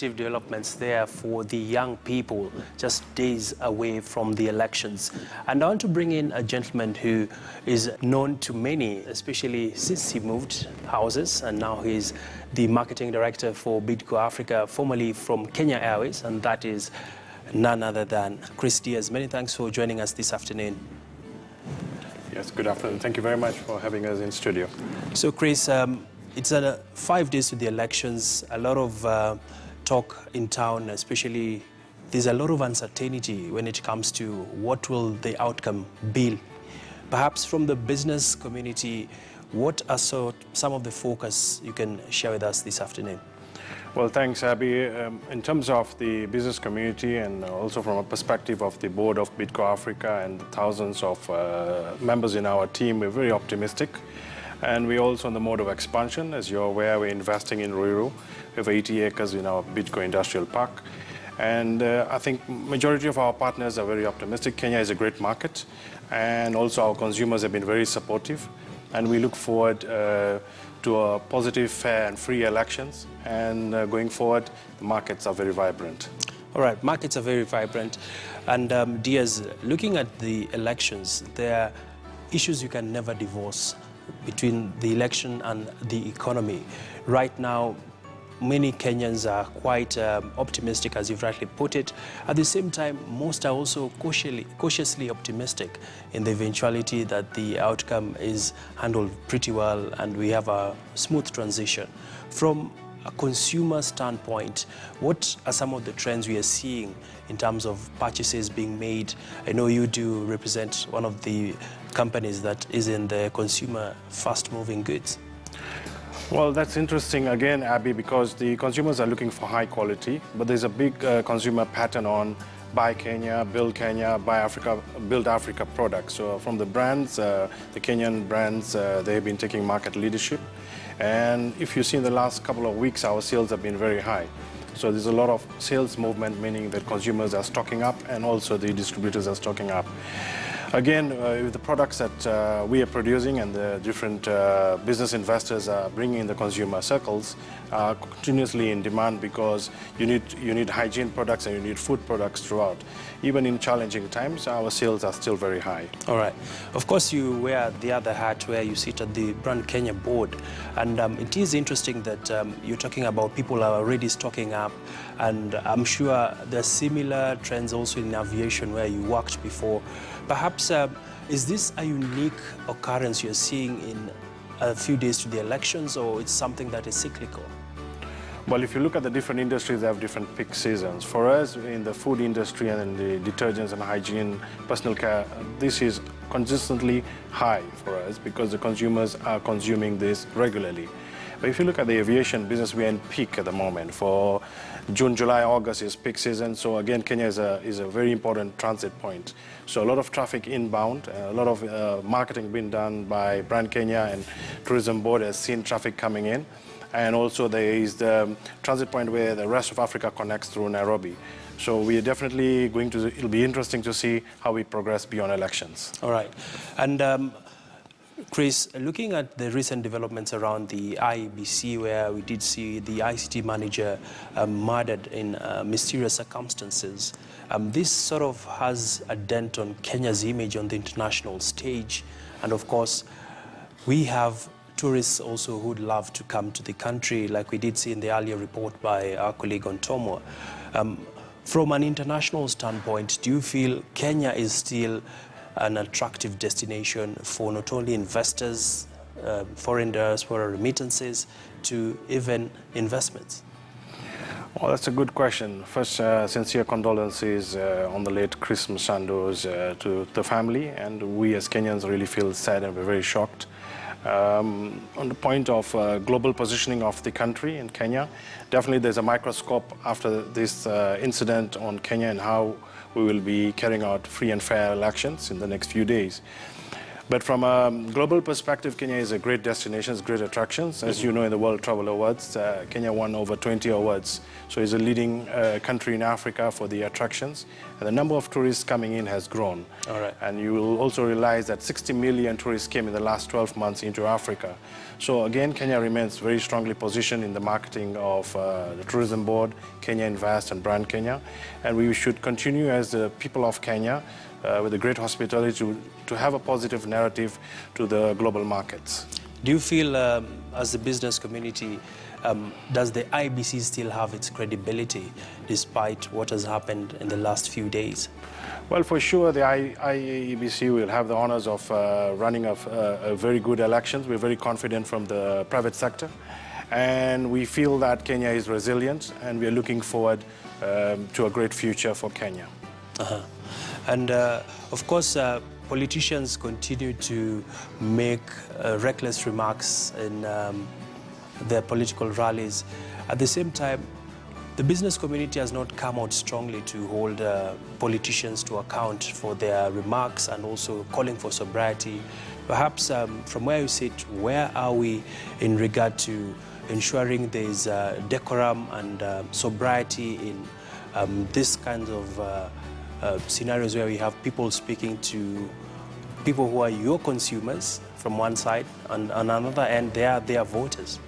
positive developments there for the young people just days away from the elections. And I want to bring in a gentleman who is known to many, especially since he moved houses, and now he's the marketing director for Bidco Africa, formerly from Kenya Airways, and that is none other than Diaz. Many thanks for joining us this afternoon. Yes, good afternoon. Thank you very much for having us in studio. So Chris, it's 5 days to the elections, a lot of talk in town, especially there's a lot of uncertainty when it comes to what will the outcome be. Perhaps from the business community, what are some of the focus you can share with us this afternoon? Well, thanks, Abby. In terms of the business community and also from a perspective of the board of Bidco Africa and the thousands of members in our team, we're very optimistic. And we're also in the mode of expansion. As you're aware, we're investing in Ruiru. We have 80 acres in our Bidco Industrial Park. And I think majority of our partners are very optimistic. Kenya is a great market. And also our consumers have been very supportive. And we look forward to a positive, fair and free elections. And going forward, the markets are very vibrant. All right, markets are very vibrant. And Diaz, looking at the elections, there are issues you can never divorce between the election and the economy. Right now, many Kenyans are quite optimistic, as you've rightly put it. At the same time, most are also cautiously optimistic in the eventuality that the outcome is handled pretty well and we have a smooth transition. From a consumer standpoint, what are some of the trends we are seeing in terms of purchases being made? I know you do represent one of the companies that is in the consumer fast-moving goods. Well, that's interesting again, Abby, because the consumers are looking for high quality, but there's a big consumer pattern on Buy Kenya, Buy Africa, Build Africa products. So from the brands, the Kenyan brands, they've been taking market leadership. And if you see in the last couple of weeks, our sales have been very high. So there's a lot of sales movement, meaning that consumers are stocking up and also the distributors are stocking up. Again, with the products that we are producing and the different business investors are bringing in the consumer circles are continuously in demand because you need hygiene products and you need food products throughout. Even in challenging times, our sales are still very high. All right. Of course, you wear the other hat where you sit at the Brand Kenya board. And it is interesting that you're talking about people are already stocking up. And I'm sure there are similar trends also in aviation where you worked before. Perhaps, is this a unique occurrence you're seeing in a few days to the elections, or it's something that is cyclical? Well, if you look at the different industries, they have different peak seasons. For us, in the food industry and in the detergents and hygiene, personal care, this is consistently high for us because the consumers are consuming this regularly. But if you look at the aviation business, we're in peak at the moment. For June, July, August is peak season. So again, Kenya is a very important transit point. So a lot of traffic inbound, a lot of marketing being done by Brand Kenya and Tourism Board has seen traffic coming in. And also there is the transit point where the rest of Africa connects through Nairobi. So we are definitely going to, it'll be interesting to see how we progress beyond elections. All right. And Chris, looking at the recent developments around the IEBC, where we did see the ICT manager murdered in mysterious circumstances, this sort of has a dent on Kenya's image on the international stage. And of course, we have tourists also who would love to come to the country, like we did see in the earlier report by our colleague on Tomo. From an international standpoint, do you feel Kenya is still an attractive destination for not only investors, foreign diaspora remittances, to even investments? Well, that's a good question. First, sincere condolences on the late Chris Msando's to the family, and we as Kenyans really feel sad and we're very shocked. On the point of global positioning of the country in Kenya, definitely there's a microscope after this incident on Kenya and how we will be carrying out free and fair elections in the next few days. But from a global perspective, Kenya is a great destination, it's great attractions. As you know, in the World Travel Awards, Kenya won over 20 awards. So it's a leading country in Africa for the attractions. And the number of tourists coming in has grown. All right. And you will also realize that 60 million tourists came in the last 12 months into Africa. So again, Kenya remains very strongly positioned in the marketing of the Tourism Board, Kenya Invest and Brand Kenya. And we should continue as the people of Kenya with a great hospitality to have a positive narrative to the global markets. Do you feel, as the business community, does the IBC still have its credibility despite what has happened in the last few days? Well, for sure, the IEBC will have the honors of running a very good elections. We're very confident from the private sector. And we feel that Kenya is resilient, and we are looking forward to a great future for Kenya. Uh-huh. And of course, politicians continue to make reckless remarks in their political rallies. At the same time, the business community has not come out strongly to hold politicians to account for their remarks and also calling for sobriety. Perhaps from where you sit, where are we in regard to ensuring there is decorum and sobriety in this kind of scenarios where we have people speaking to people who are your consumers from one side, and on another end, they are their voters?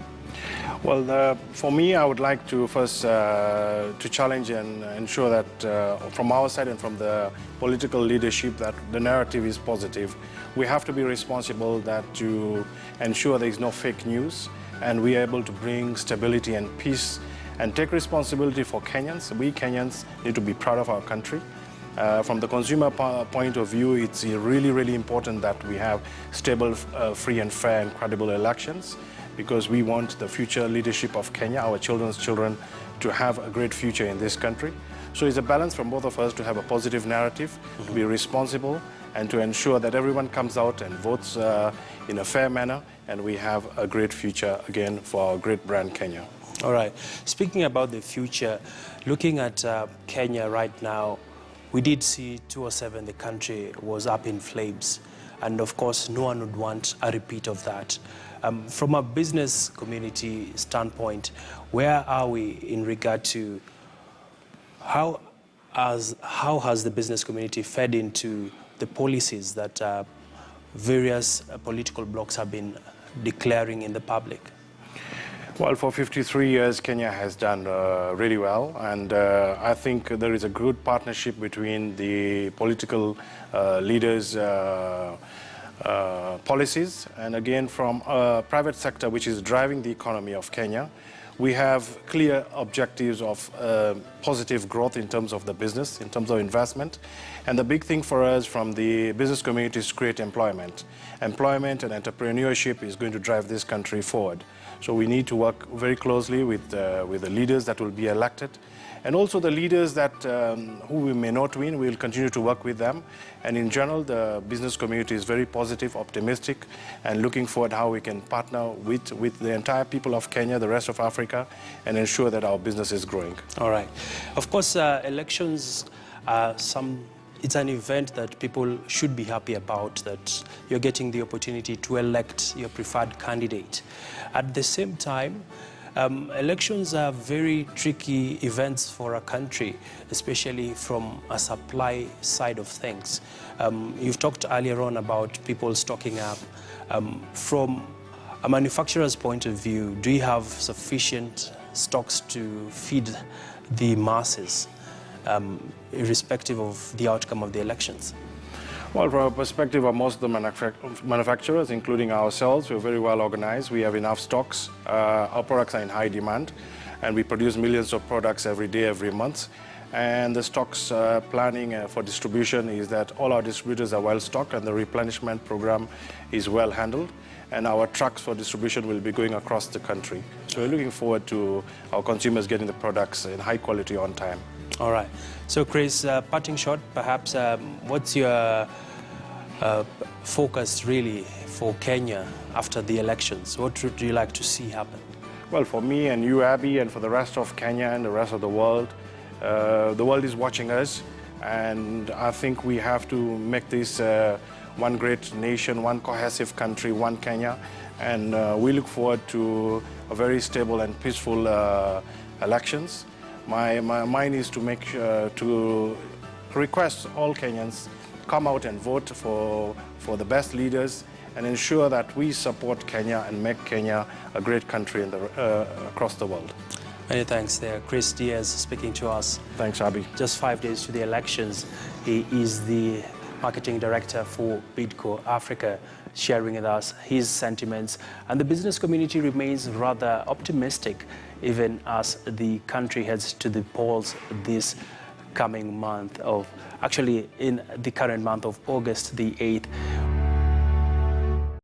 Well, for me, I would like to first to challenge and ensure that from our side and from the political leadership that the narrative is positive. We have to be responsible that to ensure there is no fake news and we are able to bring stability and peace and take responsibility for Kenyans. We Kenyans need to be proud of our country. From the consumer point of view, it's really, really important that we have stable, free and fair and credible elections, because we want the future leadership of Kenya, our children's children, to have a great future in this country. So it's a balance from both of us to have a positive narrative, to be responsible, and to ensure that everyone comes out and votes in a fair manner, and we have a great future again for our great brand Kenya. All right. Speaking about the future, looking at Kenya right now, we did see 2007, the country was up in flames. And of course, no one would want a repeat of that. From a business community standpoint, where are we in regard to how has the business community fed into the policies that various political blocs have been declaring in the public? Well, for 53 years, Kenya has done really well, and I think there is a good partnership between the political leaders' policies, and again from a private sector which is driving the economy of Kenya. We have clear objectives of positive growth in terms of the business, in terms of investment. And the big thing for us from the business community is to create employment. Employment and entrepreneurship is going to drive this country forward. So we need to work very closely with the leaders that will be elected. And also the leaders that who we may not win, we will continue to work with them. And in general, the business community is very positive, optimistic, and looking forward how we can partner with the entire people of Kenya, the rest of Africa, and ensure that our business is growing. All right. Of course, elections are it's an event that people should be happy about, that you're getting the opportunity to elect your preferred candidate. At the same time, elections are very tricky events for a country, especially from a supply side of things. You've talked earlier on about people stocking up. From a manufacturer's point of view, do you have sufficient stocks to feed the masses, irrespective of the outcome of the elections? Well, from a perspective of most of the manufacturers, including ourselves, we're very well organized. We have enough stocks. Our products are in high demand, and we produce millions of products every day, every month. And the stocks planning for distribution is that all our distributors are well stocked, and the replenishment program is well handled. And our trucks for distribution will be going across the country. So we're looking forward to our consumers getting the products in high quality on time. All right. So, Chris, parting shot, perhaps, what's your focus really for Kenya after the elections? What would you like to see happen? Well, for me and you, Abby, and for the rest of Kenya and the rest of the world is watching us, and I think we have to make this one great nation, one cohesive country, one Kenya. And we look forward to a very stable and peaceful elections. My mind is to make to request all Kenyans come out and vote for the best leaders and ensure that we support Kenya and make Kenya a great country across the world. Many thanks there. Chris Diaz speaking to us. Thanks, Abby. Just 5 days to the elections. He is the marketing director for Bidco Africa, sharing with us his sentiments. And the business community remains rather optimistic, even as the country heads to the polls this coming month of, actually in the current month of August the 8th.